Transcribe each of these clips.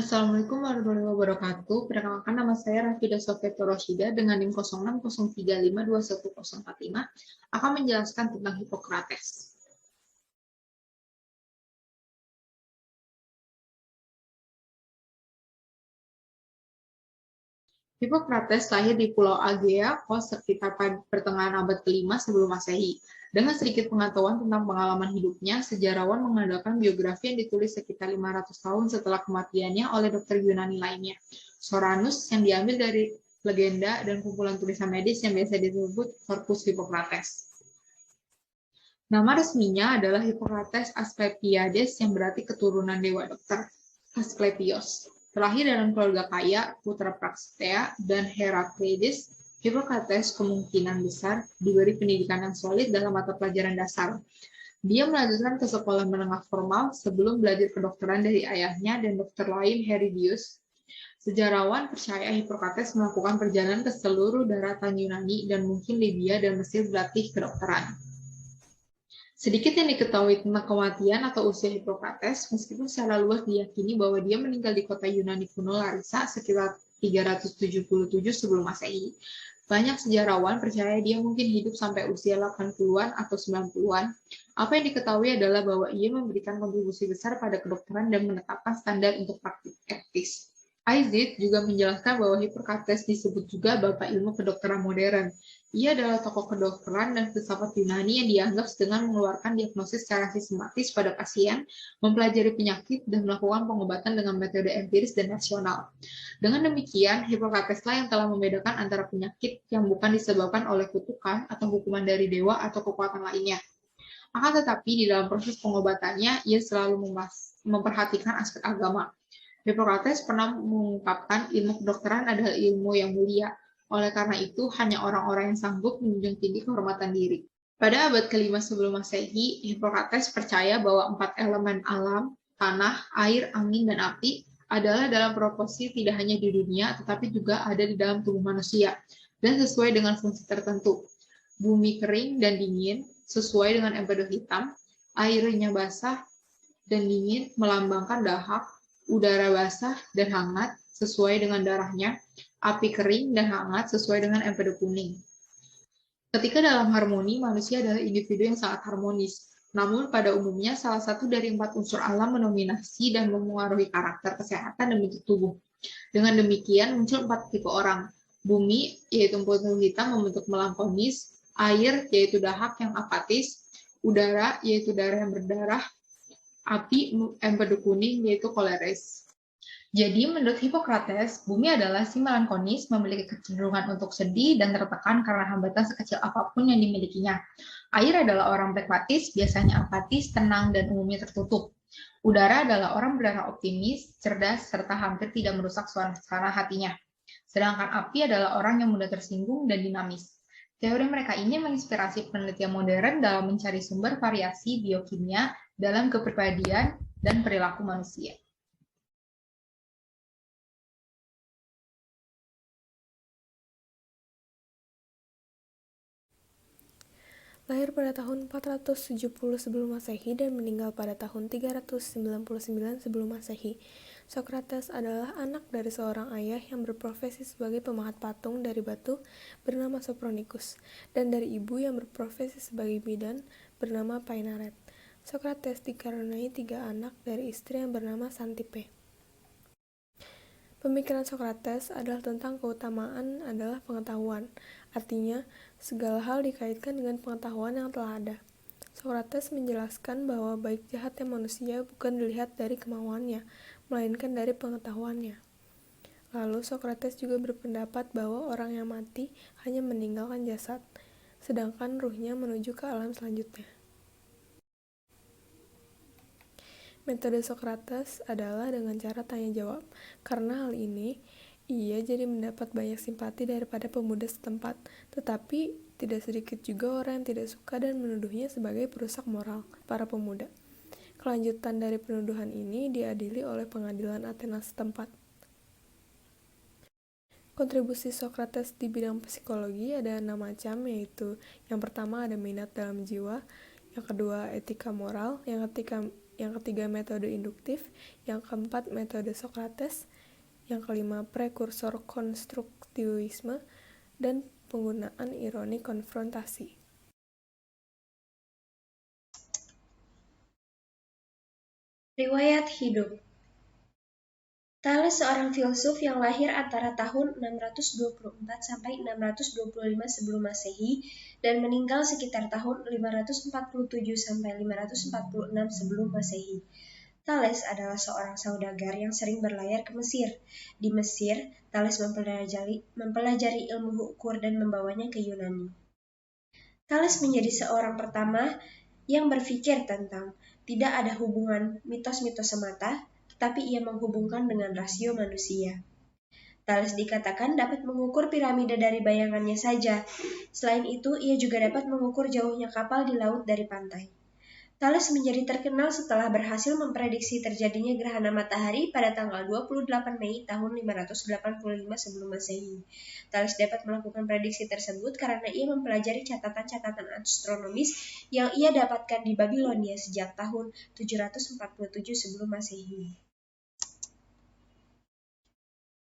Assalamualaikum warahmatullahi wabarakatuh. Perkenalkan nama saya Rafida Sofia Toroshida dengan NIM 0603521045 akan menjelaskan tentang Hippocrates. Hippocrates lahir di Pulau Aegea, Kos sekitar pertengahan abad ke-5 sebelum Masehi. Dengan sedikit pengetahuan tentang pengalaman hidupnya, sejarawan mengadakan biografi yang ditulis sekitar 500 tahun setelah kematiannya oleh dokter Yunani lainnya, Soranus, yang diambil dari legenda dan kumpulan tulisan medis yang biasa disebut Corpus Hippocrates. Nama resminya adalah Hippocrates Asclepiades yang berarti keturunan dewa dokter, Asclepios. Terlahir dalam keluarga kaya, putra Praxtea dan Herakleides, Hippocrates kemungkinan besar diberi pendidikan yang solid dalam mata pelajaran dasar. Dia melanjutkan ke sekolah menengah formal sebelum belajar kedokteran dari ayahnya dan dokter lain Heridius. Sejarawan percaya Hippocrates melakukan perjalanan ke seluruh daratan Yunani dan mungkin Libya dan Mesir berlatih kedokteran. Sedikit yang diketahui tentang kematian atau usia Hippocrates, meskipun secara luas diyakini bahwa dia meninggal di kota Yunani kuno Larissa sekitar 377 sebelum Masehi. Banyak sejarawan percaya dia mungkin hidup sampai usia 80-an atau 90-an. Apa yang diketahui adalah bahwa ia memberikan kontribusi besar pada kedokteran dan menetapkan standar untuk praktik etis. Aizid juga menjelaskan bahwa Hippocrates disebut juga bapak ilmu kedokteran modern. Ia adalah tokoh kedokteran dan filsafat Yunani yang dianggap dengan mengeluarkan diagnosis secara sistematis pada pasien, mempelajari penyakit, dan melakukan pengobatan dengan metode empiris dan rasional. Dengan demikian, Hippocrates-lah yang telah membedakan antara penyakit yang bukan disebabkan oleh kutukan atau hukuman dari dewa atau kekuatan lainnya. Akan tetapi, di dalam proses pengobatannya, ia selalu memperhatikan aspek agama. Hippocrates pernah mengungkapkan ilmu kedokteran adalah ilmu yang mulia. Oleh karena itu, hanya orang-orang yang sanggup menjunjung tinggi kehormatan diri. Pada abad ke-5 sebelum Masehi, Hippocrates percaya bahwa 4 elemen alam, tanah, air, angin, dan api, adalah dalam proporsi tidak hanya di dunia, tetapi juga ada di dalam tubuh manusia, dan sesuai dengan fungsi tertentu. Bumi kering dan dingin, sesuai dengan empedu hitam, airnya basah dan dingin melambangkan dahak, udara basah dan hangat sesuai dengan darahnya, api kering dan hangat sesuai dengan empedu kuning. Ketika dalam harmoni, manusia adalah individu yang sangat harmonis. Namun pada umumnya salah satu dari 4 unsur alam mendominasi dan memengaruhi karakter, kesehatan, dan bentuk tubuh. Dengan demikian muncul 4 tipe orang. Bumi, yaitu empedu hitam membentuk melankolis, air, yaitu dahak yang apatis, udara, yaitu darah yang berdarah, api, empedu kuning, yaitu koleres. Jadi, menurut Hippocrates, bumi adalah si melankolis, memiliki kecenderungan untuk sedih dan tertekan karena hambatan sekecil apapun yang dimilikinya. Air adalah orang pragmatis, biasanya apatis, tenang, dan umumnya tertutup. Udara adalah orang berdarah optimis, cerdas, serta hampir tidak merusak suasana hatinya. Sedangkan api adalah orang yang mudah tersinggung dan dinamis. Teori mereka ini menginspirasi penelitian modern dalam mencari sumber variasi biokimia dalam kepribadian dan perilaku manusia. Lahir pada tahun 470 sebelum Masehi dan meninggal pada tahun 399 sebelum Masehi. Socrates adalah anak dari seorang ayah yang berprofesi sebagai pemahat patung dari batu bernama Sophronicus dan dari ibu yang berprofesi sebagai bidan bernama Paenaret. Socrates dikaruniai 3 anak dari istri yang bernama Xanthippe. Pemikiran Socrates adalah tentang keutamaan adalah pengetahuan. Artinya, segala hal dikaitkan dengan pengetahuan yang telah ada. Socrates menjelaskan bahwa baik jahatnya manusia bukan dilihat dari kemauannya, melainkan dari pengetahuannya. Lalu Socrates juga berpendapat bahwa orang yang mati hanya meninggalkan jasad, sedangkan ruhnya menuju ke alam selanjutnya. Metode Socrates adalah dengan cara tanya jawab. Karena hal ini, ia jadi mendapat banyak simpati daripada pemuda setempat, tetapi tidak sedikit juga orang yang tidak suka dan menuduhnya sebagai perusak moral para pemuda. Kelanjutan dari penuduhan ini diadili oleh pengadilan Athena setempat. Kontribusi Socrates di bidang psikologi ada 6 macam, yaitu yang pertama ada minat dalam jiwa, yang kedua etika moral, yang yang ketiga metode induktif, yang keempat metode Sokrates, yang kelima prekursor konstruktivisme, dan penggunaan ironi konfrontasi. Riwayat hidup. Thales seorang filsuf yang lahir antara tahun 624 sampai 625 sebelum Masehi dan meninggal sekitar tahun 547 sampai 546 sebelum Masehi. Thales adalah seorang saudagar yang sering berlayar ke Mesir. Di Mesir, Thales mempelajari ilmu ukur dan membawanya ke Yunani. Thales menjadi seorang pertama yang berpikir tentang tidak ada hubungan mitos-mitos semata, tetapi ia menghubungkan dengan rasio manusia. Thales dikatakan dapat mengukur piramida dari bayangannya saja. Selain itu, ia juga dapat mengukur jauhnya kapal di laut dari pantai. Thales menjadi terkenal setelah berhasil memprediksi terjadinya gerhana matahari pada tanggal 28 Mei tahun 585 sebelum Masehi. Thales dapat melakukan prediksi tersebut karena ia mempelajari catatan-catatan astronomis yang ia dapatkan di Babilonia sejak tahun 747 sebelum Masehi.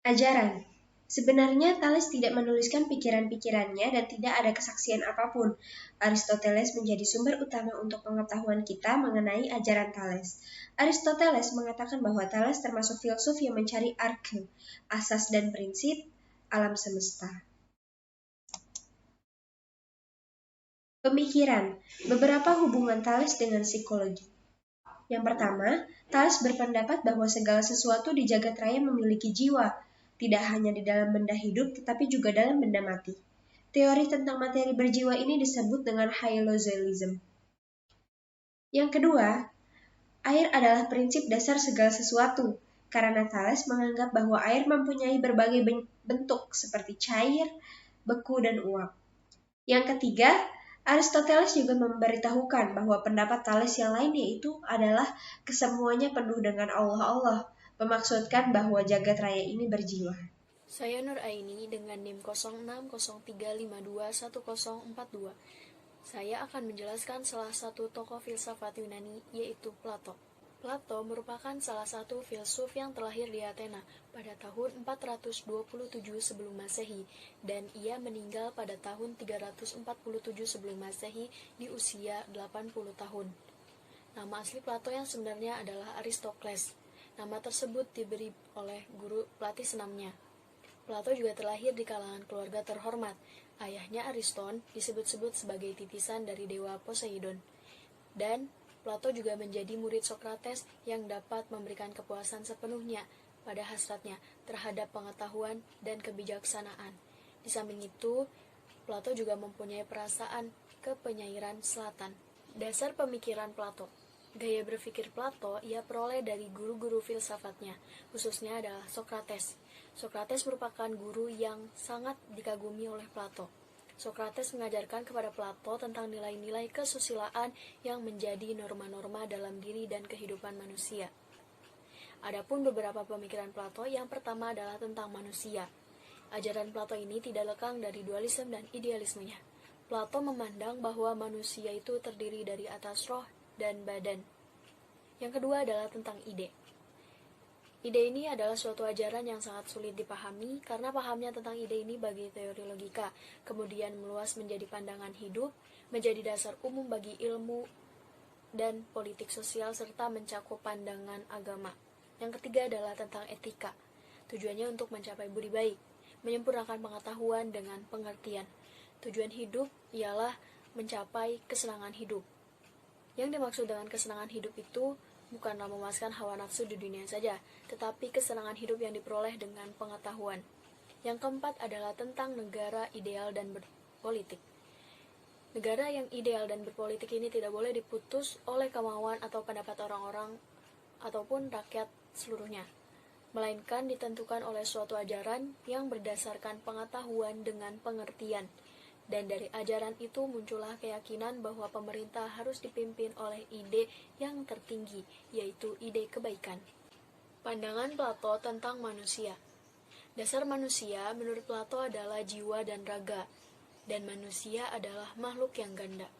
Ajaran. Sebenarnya Thales tidak menuliskan pikiran-pikirannya dan tidak ada kesaksian apapun. Aristoteles menjadi sumber utama untuk pengetahuan kita mengenai ajaran Thales. Aristoteles mengatakan bahwa Thales termasuk filsuf yang mencari arke, asas dan prinsip alam semesta. Pemikiran. Beberapa hubungan Thales dengan psikologi. Yang pertama, Thales berpendapat bahwa segala sesuatu di jagat raya memiliki jiwa, tidak hanya di dalam benda hidup, tetapi juga dalam benda mati. Teori tentang materi berjiwa ini disebut dengan hyloscelism. Yang kedua, air adalah prinsip dasar segala sesuatu, karena Thales menganggap bahwa air mempunyai berbagai bentuk seperti cair, beku, dan uap. Yang ketiga, Aristoteles juga memberitahukan bahwa pendapat Thales yang lain yaitu adalah kesemuanya penuh dengan Allah, memaksudkan bahwa jagat raya ini berjiwa. Saya Nur Aini dengan NIM 0603521042. Saya akan menjelaskan salah satu tokoh filsafat Yunani, yaitu Plato. Plato merupakan salah satu filsuf yang terlahir di Athena pada tahun 427 sebelum Masehi dan ia meninggal pada tahun 347 sebelum Masehi di usia 80 tahun. Nama asli Plato yang sebenarnya adalah Aristokles. Nama tersebut diberi oleh guru pelatih senamnya. Plato juga terlahir di kalangan keluarga terhormat. Ayahnya Ariston disebut-sebut sebagai titisan dari dewa Poseidon. Dan Plato juga menjadi murid Sokrates yang dapat memberikan kepuasan sepenuhnya pada hasratnya terhadap pengetahuan dan kebijaksanaan. Di samping itu, Plato juga mempunyai perasaan kepenyairan selatan. Dasar pemikiran Plato. Gaya berpikir Plato ia peroleh dari guru-guru filsafatnya, khususnya adalah Sokrates. Sokrates merupakan guru yang sangat dikagumi oleh Plato. Sokrates mengajarkan kepada Plato tentang nilai-nilai kesusilaan yang menjadi norma-norma dalam diri dan kehidupan manusia. Adapun beberapa pemikiran Plato, yang pertama adalah tentang manusia. Ajaran Plato ini tidak lekang dari dualisme dan idealismenya. Plato memandang bahwa manusia itu terdiri dari atas roh dan badan. Yang kedua adalah tentang ide. Ide ini adalah suatu ajaran yang sangat sulit dipahami karena pahamnya tentang ide ini bagi teori logika, kemudian meluas menjadi pandangan hidup, menjadi dasar umum bagi ilmu dan politik sosial serta mencakup pandangan agama. Yang ketiga adalah tentang etika. Tujuannya untuk mencapai budi baik, menyempurnakan pengetahuan dengan pengertian. Tujuan hidup ialah mencapai kesenangan hidup. Yang dimaksud dengan kesenangan hidup itu bukanlah memuaskan hawa nafsu di dunia saja, tetapi kesenangan hidup yang diperoleh dengan pengetahuan. Yang keempat adalah tentang negara ideal dan berpolitik. Negara yang ideal dan berpolitik ini tidak boleh diputus oleh kemauan atau pendapat orang-orang ataupun rakyat seluruhnya, melainkan ditentukan oleh suatu ajaran yang berdasarkan pengetahuan dengan pengertian. Dan dari ajaran itu muncullah keyakinan bahwa pemerintah harus dipimpin oleh ide yang tertinggi, yaitu ide kebaikan. Pandangan Plato tentang manusia. Dasar manusia menurut Plato adalah jiwa dan raga, dan manusia adalah makhluk yang ganda.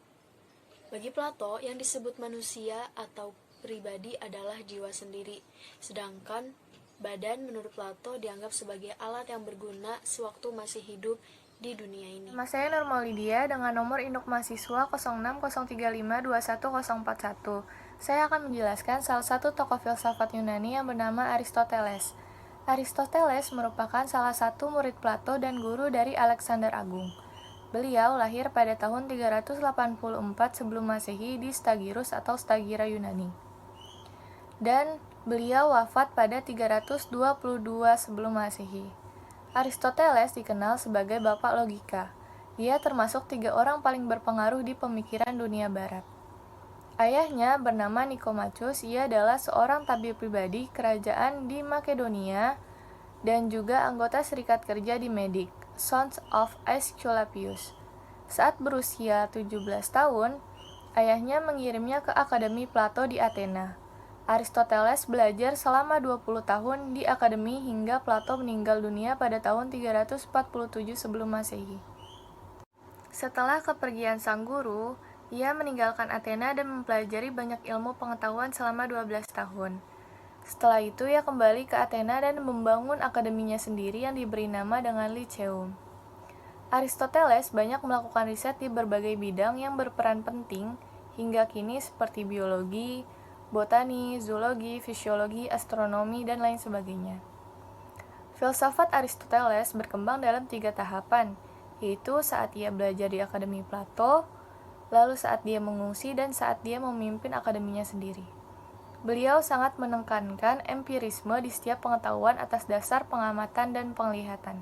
Bagi Plato, yang disebut manusia atau pribadi adalah jiwa sendiri, sedangkan badan menurut Plato dianggap sebagai alat yang berguna sewaktu masih hidup di dunia ini. Nama saya Nur Maulidia dengan nomor induk mahasiswa 0603521041. Saya akan menjelaskan salah satu tokoh filsafat Yunani yang bernama Aristoteles. Aristoteles merupakan salah satu murid Plato dan guru dari Alexander Agung. Beliau lahir pada tahun 384 sebelum Masehi di Stagirus atau Stagira Yunani. Dan beliau wafat pada 322 sebelum Masehi. Aristoteles dikenal sebagai bapak logika. Ia termasuk 3 orang paling berpengaruh di pemikiran dunia barat. Ayahnya bernama Nikomachus, ia adalah seorang tabib pribadi kerajaan di Makedonia dan juga anggota serikat kerja di Medik, Sons of Aesculapius. Saat berusia 17 tahun, ayahnya mengirimnya ke Akademi Plato di Athena. Aristoteles belajar selama 20 tahun di akademi hingga Plato meninggal dunia pada tahun 347 sebelum Masehi. Setelah kepergian sang guru, ia meninggalkan Athena dan mempelajari banyak ilmu pengetahuan selama 12 tahun. Setelah itu ia kembali ke Athena dan membangun akademinya sendiri yang diberi nama dengan Lyceum. Aristoteles banyak melakukan riset di berbagai bidang yang berperan penting hingga kini seperti biologi, botani, zoologi, fisiologi, astronomi, dan lain sebagainya. Filsafat Aristoteles berkembang dalam 3 tahapan, yaitu saat ia belajar di Akademi Plato, lalu saat dia mengungsi, dan saat dia memimpin akademinya sendiri. Beliau sangat menekankan empirisme di setiap pengetahuan atas dasar pengamatan dan penglihatan.